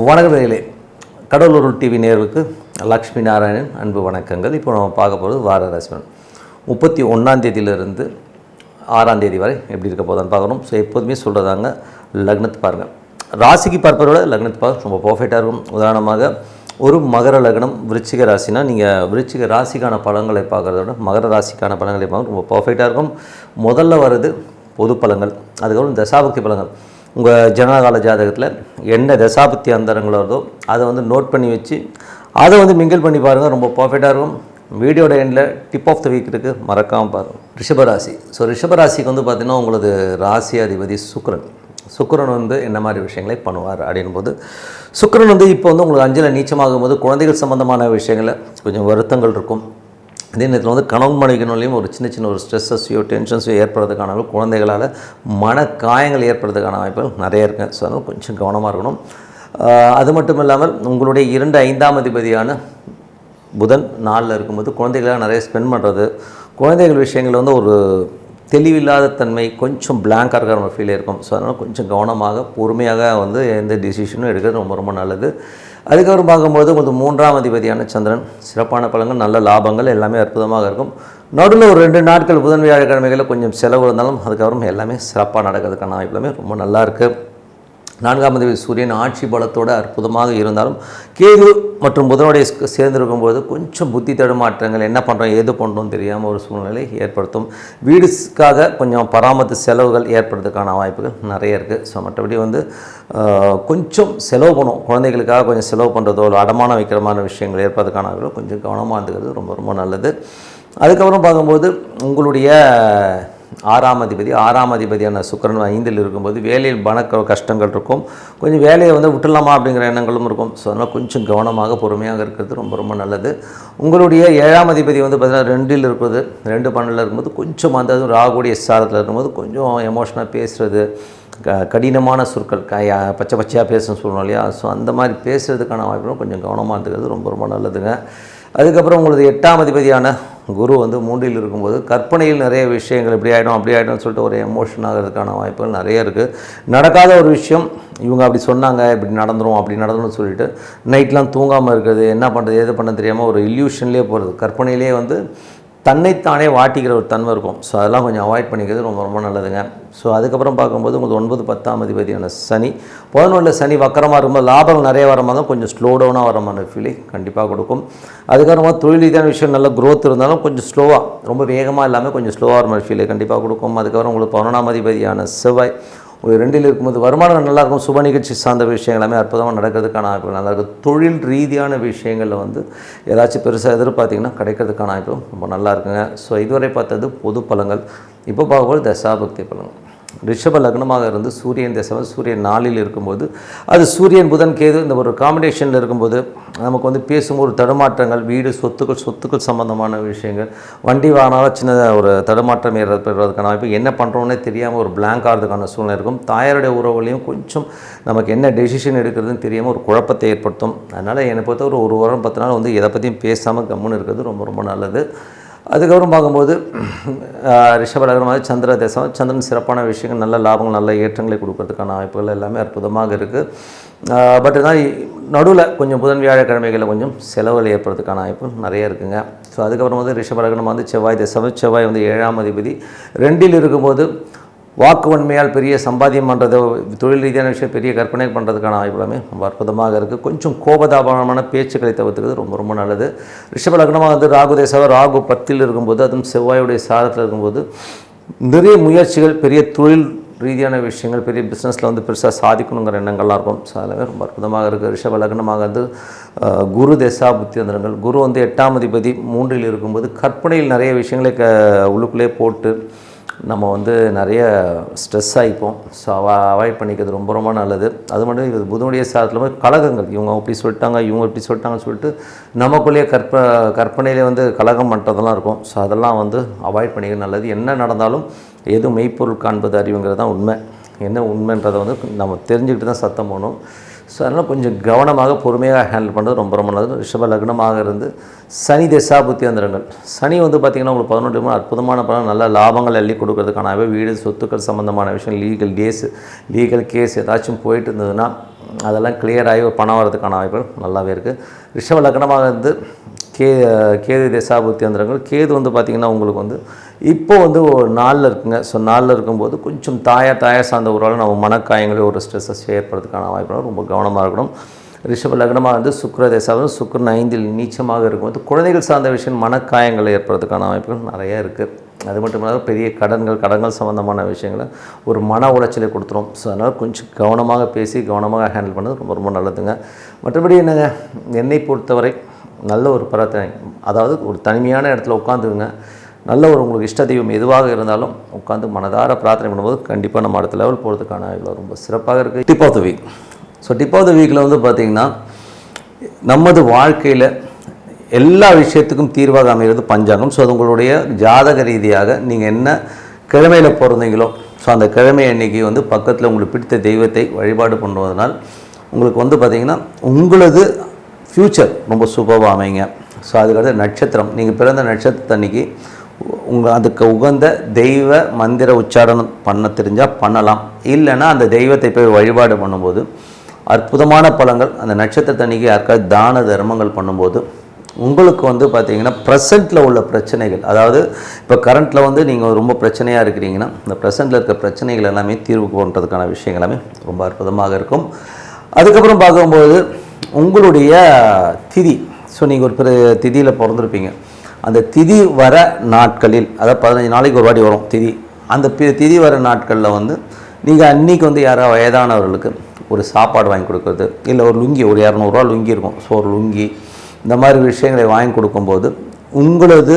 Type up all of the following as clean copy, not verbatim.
வணக்கங்களே, Cuddalore TV நேயர்களுக்கு லக்ஷ்மி நாராயணன் அன்பு வணக்கங்கள். இப்போ நம்ம பார்க்க போகிறது வார ராசி பலன் 31ஆம் தேதியிலிருந்து 6ஆம் தேதி வரை எப்படி இருக்க போதான்னு பார்க்கணும். ஸோ எப்போதுமே சொல்கிறதாங்க, லக்னத்தை பாருங்கள். ராசிக்கு பார்ப்பதை விட லக்னத்தை பார்க்க ரொம்ப பர்ஃபெக்டாக இருக்கும். உதாரணமாக ஒரு மகர லக்னம் விருச்சிக ராசினா நீங்கள் விருச்சிக ராசிக்கான பலன்களை பார்க்குறத விட மகர ராசிக்கான பலன்களை பார்க்க ரொம்ப பர்ஃபெக்டாக இருக்கும். முதல்ல வருது பொது பலன்கள், அதுக்கப்புறம் தசாபக்தி பலன்கள். உங்கள் ஜனனகால ஜாதகத்தில் என்ன தசாபக்தி அந்தரங்கள் வருதோ அதை நோட் பண்ணி வச்சு அதை மிங்கிள் பண்ணி பாருங்கள், ரொம்ப பர்ஃபெக்டாக இருக்கும். வீடியோட எண்டில் டிப் ஆஃப் த வீக் இருக்குது, மறக்காமல் பாருங்கள். ரிஷபராசி. ஸோ ரிஷபராசிக்கு பார்த்திங்கன்னா உங்களது ராசி அதிபதி சுக்கிரன் என்ன மாதிரி விஷயங்களை பண்ணுவார் அப்படின் போது, சுக்கிரன் இப்போ உங்களுக்கு 5ல் நீச்சமாகும் போது குழந்தைகள் சம்பந்தமான விஷயங்களில் கொஞ்சம் வருத்தங்கள் இருக்கும். அதே நேரத்தில் கணவன் மனைவிக்குள்ளேயும் ஒரு சின்ன ஒரு ஸ்ட்ரெஸ்ஸஸையோ டென்ஷன்ஸையோ ஏற்படுறதுக்கான குழந்தைகளால் மனக்காயங்கள் ஏற்படுறதுக்கான வாய்ப்புகள் நிறைய இருக்குது. ஸோ அதனால் கொஞ்சம் கவனமாக இருக்கணும். அது மட்டும் இல்லாமல் உங்களுடைய 2, 5ஆம் அதிபதியான புதன் 4ல் இருக்கும்போது குழந்தைகளாக நிறைய ஸ்பெண்ட் பண்ணுறது, குழந்தைகள் விஷயங்கள் ஒரு தெளிவில்லாத தன்மை, கொஞ்சம் பிளாங்காக இருக்கிற ஒரு ஃபீல் இருக்கும். ஸோ அதனால் கொஞ்சம் கவனமாக பொறுமையாக எந்த டிசிஷனும் எடுக்கிறது ரொம்ப ரொம்ப நல்லது. அதுக்கப்புறம் பார்க்கும்போது உங்களுக்கு 3ஆம் அதிபதியான சந்திரன் சிறப்பான பலன்கள், நல்ல லாபங்கள் எல்லாமே அற்புதமாக இருக்கும். நடுவில் ஒரு 2 நாட்கள் புதன் வியாழக்கிழமைகளில் கொஞ்சம் செலவு இருந்தாலும் அதுக்கப்புறம் எல்லாமே சிறப்பாக நடக்கிறதுக்கான வாய்ப்பு எல்லாமே ரொம்ப நல்லா இருக்குது. 4ஆம் அதிபதி சூரியன் ஆட்சி பலத்தோடு அற்புதமாக இருந்தாலும் கேது மற்றும் புதனுடைய சேர்ந்திருக்கும்போது கொஞ்சம் புத்தி தடுமாற்றங்கள், என்ன பண்ணுறோம் ஏது பண்ணுறோம் தெரியாமல் ஒரு சூழ்நிலை ஏற்படுத்தும். வீடுக்காக கொஞ்சம் பராமரித்து செலவுகள் ஏற்படுறதுக்கான வாய்ப்புகள் நிறைய இருக்குது. ஸோ மற்றபடி கொஞ்சம் செலவு பண்ணும், குழந்தைகளுக்காக கொஞ்சம் செலவு பண்ணுறதோ அடமானம் வைக்கிற மாதிரி விஷயங்கள் ஏற்படுறதுக்கான வாய்ப்புகள் கொஞ்சம் கவனமாக இருந்துக்கிறது ரொம்ப ரொம்ப நல்லது. அதுக்கப்புறம் பார்க்கும்போது உங்களுடைய 6ஆம் அதிபதியான சுக்கிரன் 5ல் இருக்கும்போது வேலையில் கஷ்டங்கள் இருக்கும். கொஞ்சம் வேலையை விட்டுடலாமா அப்படிங்கிற எண்ணங்களும் இருக்கும். ஸோ அதனால் கொஞ்சம் கவனமாக பொறுமையாக இருக்கிறது ரொம்ப ரொம்ப நல்லது. உங்களுடைய 7ஆம் அதிபதி பார்த்திங்கன்னா 2ல் இருக்கிறது, 2-12 இருக்கும்போது கொஞ்சம் ராகுடைய சாரத்தில் இருக்கும்போது கொஞ்சம் எமோஷனாக பேசுகிறது, கடினமான சொற்கள் பச்சையாக பேசணும்னு சொல்லணும் இல்லையா. ஸோ அந்த மாதிரி பேசுகிறதுக்கான வாய்ப்புகளும் கொஞ்சம் கவனமாக இருந்துக்கிறது ரொம்ப ரொம்ப நல்லதுங்க. அதுக்கப்புறம் உங்களது 8ஆம் அதிபதியான குரு 3ல் இருக்கும்போது கற்பனையில் நிறைய விஷயங்கள் இப்படி ஆகிடும் அப்படி ஆகிடும்னு சொல்லிட்டு ஒரு எமோஷன் ஆகிறதுக்கான வாய்ப்புகள் நிறைய இருக்குது. நடக்காத ஒரு விஷயம் இவங்க அப்படி சொன்னாங்க, இப்படி நடந்துடும் அப்படி நடந்துடும் சொல்லிட்டு நைட்லாம் தூங்காமல் இருக்கிறது, என்ன பண்ணுறது ஏது பண்ண தெரியாமல் ஒரு இல்யூஷன்லேயே போகிறது, கற்பனையிலே தன்னைத்தானே வாட்டிக்கிற ஒரு தன்மை இருக்கும். ஸோ அதெல்லாம் கொஞ்சம் அவாய்ட் பண்ணிக்கிறது ரொம்ப ரொம்ப நல்லதுங்க. ஸோ அதுக்கப்புறம் பார்க்கும்போது உங்களுக்கு 9, 10ஆம் அதிபதியான சனி 11ல் சனி வக்கரமாக இருக்கும்போது லாபங்கள் நிறைய வர மாதிரி கொஞ்சம் ஸ்லோ டவுனாக வர மாதிரி ஃபீலிங் கண்டிப்பாக கொடுக்கும். அதுக்கப்புறமா தொழில் ரீதியான விஷயம் நல்ல க்ரோத் இருந்தாலும் கொஞ்சம் ஸ்லோவாக, ரொம்ப வேகமாக இல்லாமல் கொஞ்சம் ஸ்லோவாக வர மாதிரி ஃபீலை கண்டிப்பாக கொடுக்கும். அதுக்கப்புறம் உங்களுக்கு 11ஆம் அதிபதியான செவ்வாய் 2ல் இருக்கும்போது வருமானம் நல்லாயிருக்கும், சுப நிகழ்ச்சி சார்ந்த விஷயங்கள் எல்லாமே அற்புதமாக நடக்கிறதுக்கான வாய்ப்பு நல்லாயிருக்கும். தொழில் ரீதியான விஷயங்களில் ஏதாச்சும் பெருசாக எதிர்பார்த்திங்கன்னா கிடைக்கிறதுக்கான வாய்ப்பு ரொம்ப நல்லா இருக்குங்க. ஸோ இதுவரை பார்த்தது பொது பலன்கள். இப்போ பார்க்கும்போது தசாபக்தி பலன்கள். ரிஷப லக்னமாக இருந்து சூரியன் தசை சூரியன் 4ல் இருக்கும்போது அது சூரியன் புதன் கேது இந்த ஒரு காம்பினேஷனில் இருக்கும்போது நமக்கு பேசும்போது தடுமாற்றங்கள், வீடு சொத்துக்கள் சம்பந்தமான விஷயங்கள், வண்டி வாங்கினாலும் சின்ன ஒரு தடுமாற்றம் ஏற்படுறதுக்கான வாய்ப்பு, என்ன பண்ணுறோன்னே தெரியாமல் ஒரு பிளாங்க் ஆகிறதுக்கான சூழ்நிலை இருக்கும். தாயாருடைய உறவுகளையும் கொஞ்சம் நமக்கு என்ன டெசிஷன் எடுக்கிறதுன்னு தெரியாமல் ஒரு குழப்பத்தை ஏற்படுத்தும். அதனால் என்னை பொறுத்த ஒரு வாரம் 10 நாள் எதை பற்றியும் பேசாமல் கம்முன்னு இருக்கிறது ரொம்ப ரொம்ப நல்லது. அதுக்கப்புறம் பார்க்கும்போது ரிஷபலக்னமாக சந்திரன் சிறப்பான விஷயங்கள், நல்ல லாபங்கள், நல்ல ஏற்றங்களை கொடுக்கறதுக்கான வாய்ப்புகள் எல்லாமே அற்புதமாக இருக்குது. பட் தான் நடுவில் கொஞ்சம் புதன் வியாழக்கிழமைகளில் கொஞ்சம் செலவுகள் ஏற்படுறதுக்கான வாய்ப்புகள் நிறைய இருக்குங்க. ஸோ அதுக்கப்புறம் ரிஷபலக்னம் செவ்வாய் தசை செவ்வாய் 7ஆம் அதிபதி 2ல் இருக்கும்போது வாக்குவன்மையால் பெரிய சம்பாத்தியம் பண்ணுறது, தொழில் ரீதியான விஷயம் பெரிய கற்பனை பண்ணுறதுக்கான வாய்ப்பு எல்லாமே ரொம்ப அற்புதமாக இருக்குது. கொஞ்சம் கோபதாபமான பேச்சுக்களை தவிர்த்துக்கிறது ரொம்ப ரொம்ப நல்லது. ரிஷப லக்னமாக ராகு ராகு 10ல் இருக்கும்போது அதுவும் செவ்வாயுடைய சாரத்தில் இருக்கும்போது நிறைய முயற்சிகள், பெரிய தொழில் ரீதியான விஷயங்கள், பெரிய பிஸ்னஸில் பெருசாக சாதிக்கணுங்கிற எண்ணங்கள்லாம் இருக்கும். ஸோ அதெல்லாமே ரொம்ப அற்புதமாக இருக்குது. ரிஷப லக்னமாக குரு தசா புத்தி அந்தரங்கள். குரு 8ஆம் அதிபதி 3ல் இருக்கும்போது கற்பனையில் நிறைய விஷயங்களை உள்ளுக்குள்ளே போட்டு நம்ம நிறைய ஸ்ட்ரெஸ் ஆகிப்போம். ஸோ அவாய்ட் பண்ணிக்கிறது ரொம்ப ரொம்ப நல்லது. அது மட்டும் இது புதனுடைய சாரத்தில் கலகங்கள், இவங்க இப்படி சொல்லிட்டாங்க இவங்க இப்படி சொல்லிட்டாங்கன்னு சொல்லிட்டு நமக்குள்ளேயே கற்பனையிலே கலகம் பண்ணுறதெல்லாம் இருக்கும். ஸோ அதெல்லாம் அவாய்ட் பண்ணிக்கிறது நல்லது. என்ன நடந்தாலும் எது மெய்ப்பொருள் காண்பது அறிவுங்கிறது தான் உண்மை. என்ன உண்மைன்றதை நம்ம தெரிஞ்சுக்கிட்டு தான் சத்தம் போகணும். ஸோ அதனால் கொஞ்சம் கவனமாக பொறுமையாக ஹேண்டில் பண்ணுறது ரொம்ப ரொம்ப நல்லது. ரிஷப லக்னமாக இருந்து சனி தசாபுத்தி அந்தரங்கள். சனி பார்த்திங்கன்னா உங்களுக்கு 11 அற்புதமான பலன், நல்ல லாபங்கள் அள்ளி கொடுக்கறதுக்கான வீடு சொத்துக்கள் சம்மந்தமான விஷயம், லீகல் கேஸ் ஏதாச்சும் போயிட்டு இருந்ததுன்னா அதெல்லாம் கிளியராகி ஒரு பணம் வரதுக்கான வாய்ப்புகள் நல்லாவே இருக்குது. ரிஷப லக்னமாக இருந்து கேது திசாபுத்தி அந்தரங்கள். கேது வந்து பார்த்திங்கன்னா உங்களுக்கு வந்து இப்போ வந்து ஒரு நாளில் இருக்குங்க. ஸோ நாளில் இருக்கும்போது கொஞ்சம் தாயார் சார்ந்த ஒரு நம்ம மனக்காயங்களே ஒரு ஸ்ட்ரெஸ்ஸை ஏற்படுறதுக்கான வாய்ப்புகள் ரொம்ப கவனமாக இருக்கணும். ரிஷப லக்னமாக வந்து சுக்கிர திசாவும் சுக்கிரன் 5ல் நீச்சமாக இருக்கும்போது குழந்தைகள் சார்ந்த விஷயம் மனக்காயங்கள் ஏற்படுறதுக்கான வாய்ப்புகள் நிறையா இருக்குது. அது மட்டும் இல்லாமல் பெரிய கடன்கள் சம்மந்தமான விஷயங்களை ஒரு மன உளைச்சலை கொடுத்துரும். ஸோ அதனால் கொஞ்சம் கவனமாக பேசி கவனமாக ஹேண்டில் பண்ணது ரொம்ப ரொம்ப நல்லதுங்க. மற்றபடி என்னங்க, என்னை பொறுத்தவரை நல்ல ஒரு பிரார்த்தனை, அதாவது ஒரு தனிமையான இடத்துல உட்காந்துங்க, நல்ல ஒரு உங்களுக்கு இஷ்ட தெய்வம் எதுவாக இருந்தாலும் உட்காந்து மனதார பிரார்த்தனை பண்ணும்போது கண்டிப்பாக நம்ம அடுத்த லெவல் போகிறதுக்கான இவ்வளோ ரொம்ப சிறப்பாக இருக்குது. Tip of the week. So tip of the வீக்கில் வந்து பார்த்திங்கன்னா நமது வாழ்க்கையில் எல்லா விஷயத்துக்கும் தீர்வாக அமைகிறது பஞ்சாங்கம். ஸோ அது உங்களுடைய ஜாதக ரீதியாக நீங்கள் என்ன கிழமையில் பிறந்தீங்களோ ஸோ அந்த கிழமை அன்னைக்கு வந்து பக்கத்தில் உங்களுக்கு பிடித்த தெய்வத்தை வழிபாடு பண்ணுவதனால் உங்களுக்கு வந்து பார்த்திங்கன்னா உங்களது ஃப்யூச்சர் ரொம்ப சூப்பராக அமைங்க. ஸோ அதுக்கடுத்து நட்சத்திரம், நீங்கள் பிறந்த நட்சத்திரத்தன்னைக்கு அதுக்கு உகந்த தெய்வ மந்திர உச்சாரணம் பண்ண தெரிஞ்சால் பண்ணலாம். இல்லைன்னா அந்த தெய்வத்தை போய் வழிபாடு பண்ணும்போது அற்புதமான பலன்கள். அந்த நட்சத்திரத்தன்னைக்கு யாருக்காவது தான தர்மங்கள் பண்ணும்போது உங்களுக்கு வந்து பார்த்திங்கன்னா ப்ரெசண்ட்டில் உள்ள பிரச்சனைகள், அதாவது இப்போ கரண்ட்டில் வந்து நீங்கள் ரொம்ப பிரச்சனையாக இருக்கிறீங்கன்னா இந்த ப்ரெசண்ட்டில் இருக்க பிரச்சனைகள் எல்லாமே தீர்வு பண்ணுறதுக்கான விஷயங்கள் எல்லாமே ரொம்ப அற்புதமாக இருக்கும். அதுக்கப்புறம் பார்க்கும்போது உங்களுடைய திதி, ஸோ நீங்கள் ஒரு திதியில் பிறந்திருப்பீங்க, அந்த திதி வர நாட்களில், அதாவது 15 நாளைக்கு ஒரு வாட்டி வரும் திதி, அந்த திதி வர நாட்களில் வந்து நீங்கள் அன்றைக்கி வந்து யாராவது வயதானவர்களுக்கு ஒரு சாப்பாடு வாங்கி கொடுக்குறது, இல்லை ஒரு லுங்கி, ஒரு 200 ரூபா லுங்கி இருக்கும், ஸோ ஒரு லுங்கி, இந்த மாதிரி விஷயங்களை வாங்கி கொடுக்கும்போது உங்களது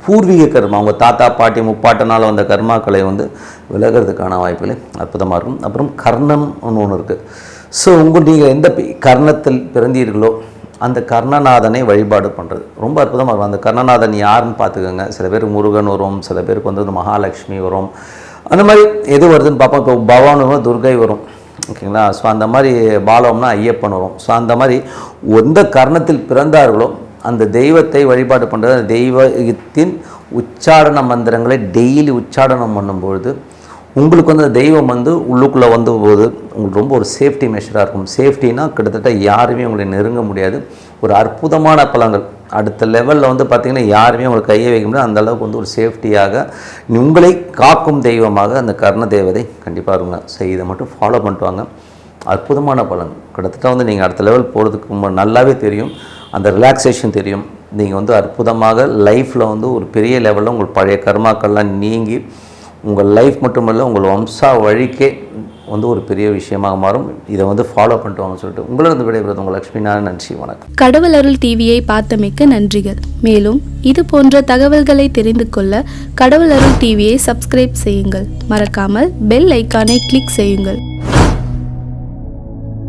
பூர்வீக கர்மா, உங்கள் தாத்தா பாட்டி முப்பாட்டனால் வந்த கர்மாக்களை வந்து விலகிறதுக்கான வாய்ப்புகளை அற்புதமாக இருக்கும். அப்புறம் கர்ணம் ஒன்று இருக்குது. ஸோ நீங்கள் எந்த கர்ணத்தில் பிறந்தீர்களோ அந்த கர்ணநாதனை வழிபாடு பண்ணுறது ரொம்ப அற்புதமாக இருக்கும். அந்த கர்ணநாதன் யாருன்னு பார்த்துக்கோங்க. சில பேருக்கு முருகன் வரும், சில பேருக்கு வந்து மகாலட்சுமி வரும், அந்த மாதிரி எது வருதுன்னு பார்ப்போம். இப்போ பவானி வரும், துர்கை வரும், ஓகேங்களா. ஸோ அந்த மாதிரி பாலம்னா ஐயப்பன் வரும். ஸோ அந்த மாதிரி எந்த கர்ணத்தில் பிறந்தார்களோ அந்த தெய்வத்தை வழிபாடு பண்ணுறது, அந்த தெய்வத்தின் உச்சாரண மந்திரங்களை டெய்லி உச்சாரணம் பண்ணும்பொழுது உங்களுக்கு வந்து அந்த தெய்வம் வந்து உள்ளுக்குள்ளே வந்த போது உங்களுக்கு ரொம்ப ஒரு சேஃப்டி மெஷராக இருக்கும். சேஃப்டினா கிட்டத்தட்ட யாருமே உங்களை நெருங்க முடியாது. ஒரு அற்புதமான பலன்கள் அடுத்த லெவலில் வந்து பார்த்திங்கன்னா யாருமே உங்களுக்கு கையை வைக்க முடியாது. அந்தளவுக்கு வந்து ஒரு சேஃப்டியாக உங்களை காக்கும் தெய்வமாக அந்த கர்ண தேவதை கண்டிப்பாக இருங்க. ஸோ இதை மட்டும் ஃபாலோ பண்ணிட்டு வாங்க. அற்புதமான பலன் கிட்டத்தட்ட வந்து நீங்கள் அடுத்த லெவல் போகிறதுக்கு நல்லாவே தெரியும். அந்த ரிலாக்ஸேஷன் தெரியும். நீங்கள் வந்து அற்புதமாக லைஃப்பில் வந்து ஒரு பெரிய லெவலில் உங்கள் பழைய கர்மாக்கள்லாம் நீங்கி உங்கள் லைஃப் மட்டுமல்ல உங்கள் வம்சா வழிக்கே வந்து ஒரு பெரிய விஷயமாக மாறும். இதை வந்து ஃபாலோ பண்ணிட்டு வாங்க சொல்லிட்டு உங்களது விடைபெறுவது உங்கள் லட்சுமி நாராயணன். நன்றி, வணக்கம். கடவுள் அருள் டிவியை பார்த்தமைக்க நன்றிகள். மேலும் இது போன்ற தகவல்களை தெரிந்து கொள்ள கடவுள் அருள் டிவியை சப்ஸ்கிரைப் செய்யுங்கள். மறக்காமல் பெல் ஐக்கானை கிளிக் செய்யுங்கள்.